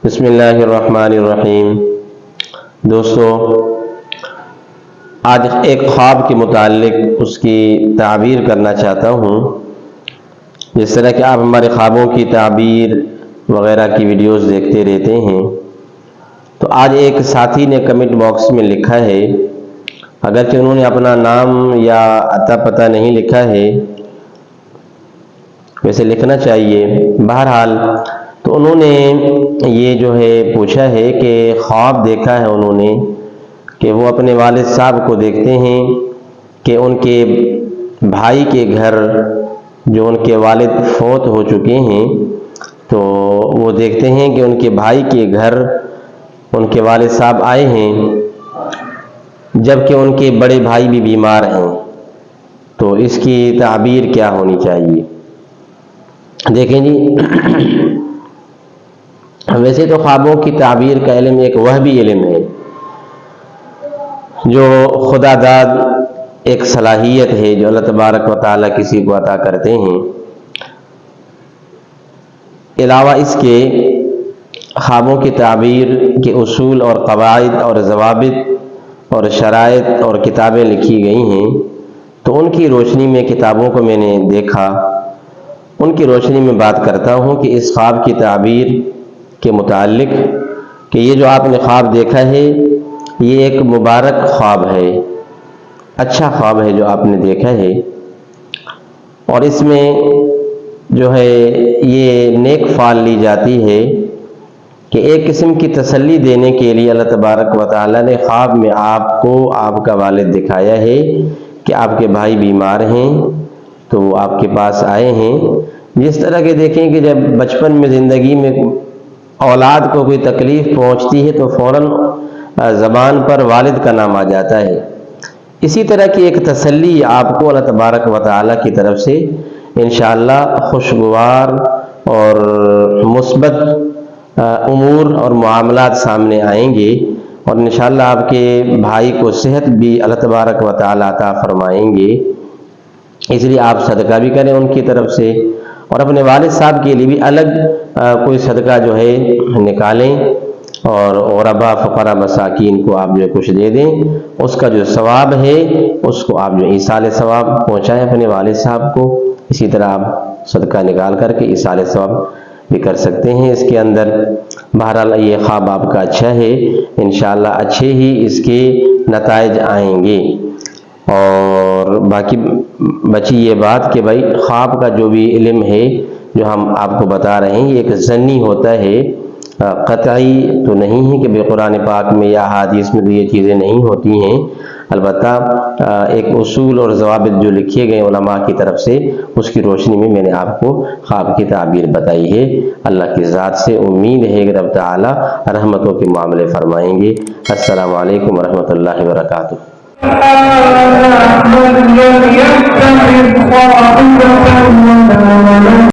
بسم اللہ الرحمن الرحیم۔ دوستو، آج ایک خواب کے متعلق اس کی تعبیر کرنا چاہتا ہوں۔ جس طرح کہ آپ ہمارے خوابوں کی تعبیر وغیرہ کی ویڈیوز دیکھتے رہتے ہیں، تو آج ایک ساتھی نے کمنٹ باکس میں لکھا ہے، اگرچہ انہوں نے اپنا نام یا عطا پتہ نہیں لکھا ہے، ویسے لکھنا چاہیے، بہرحال تو انہوں نے یہ جو ہے پوچھا ہے کہ خواب دیکھا ہے انہوں نے کہ وہ اپنے والد صاحب کو دیکھتے ہیں کہ ان کے بھائی کے گھر، جو ان کے والد فوت ہو چکے ہیں، تو وہ دیکھتے ہیں کہ ان کے بھائی کے گھر ان کے والد صاحب آئے ہیں، جبکہ ان کے بڑے بھائی بھی بیمار ہیں۔ تو اس کی تعبیر کیا ہونی چاہیے؟ دیکھیں جی، ویسے تو خوابوں کی تعبیر کا علم ایک وہبی علم ہے، جو خدا داد ایک صلاحیت ہے جو اللہ تبارک و تعالیٰ کسی کو عطا کرتے ہیں۔ علاوہ اس کے خوابوں کی تعبیر کے اصول اور قواعد اور ضوابط اور شرائط اور کتابیں لکھی گئی ہیں، تو ان کی روشنی میں کتابوں کو میں نے دیکھا، ان کی روشنی میں بات کرتا ہوں کہ اس خواب کی تعبیر کے متعلق کہ یہ جو آپ نے خواب دیکھا ہے، یہ ایک مبارک خواب ہے، اچھا خواب ہے جو آپ نے دیکھا ہے، اور اس میں جو ہے یہ نیک فعل لی جاتی ہے کہ ایک قسم کی تسلی دینے کے لیے اللہ تبارک و تعالیٰ نے خواب میں آپ کو آپ کا والد دکھایا ہے کہ آپ کے بھائی بیمار ہیں، تو وہ آپ کے پاس آئے ہیں۔ جس طرح کہ دیکھیں کہ جب بچپن میں زندگی میں اولاد کو کوئی تکلیف پہنچتی ہے تو فوراً زبان پر والد کا نام آ جاتا ہے، اسی طرح کی ایک تسلی آپ کو اللہ تبارک و تعالیٰ کی طرف سے انشاءاللہ خوشگوار اور مثبت امور اور معاملات سامنے آئیں گے، اور انشاءاللہ آپ کے بھائی کو صحت بھی اللہ تبارک و تعالیٰ عطا فرمائیں گے۔ اس لیے آپ صدقہ بھی کریں ان کی طرف سے، اور اپنے والد صاحب کے لیے بھی الگ کوئی صدقہ جو ہے نکالیں، اور غربا فقراء مساکین کو آپ جو کچھ دے دیں، اس کا جو ثواب ہے اس کو آپ جو ایصال ثواب پہنچائیں اپنے والد صاحب کو۔ اسی طرح آپ صدقہ نکال کر کے ایصال ثواب بھی کر سکتے ہیں اس کے اندر۔ بہرحال یہ خواب آپ کا اچھا ہے، انشاءاللہ اچھے ہی اس کے نتائج آئیں گے۔ اور باقی بچی یہ بات کہ بھائی خواب کا جو بھی علم ہے جو ہم آپ کو بتا رہے ہیں، یہ ایک ظنی ہوتا ہے، قطعی تو نہیں ہے کہ بے قرآن پاک میں یا حدیث میں تو یہ چیزیں نہیں ہوتی ہیں، البتہ ایک اصول اور ضوابط جو لکھے گئے علماء کی طرف سے، اس کی روشنی میں میں نے آپ کو خواب کی تعبیر بتائی ہے۔ اللہ کی ذات سے امید ہے کہ رب تعالیٰ رحمتوں کے معاملے فرمائیں گے۔ السلام علیکم ورحمۃ اللہ وبرکاتہ۔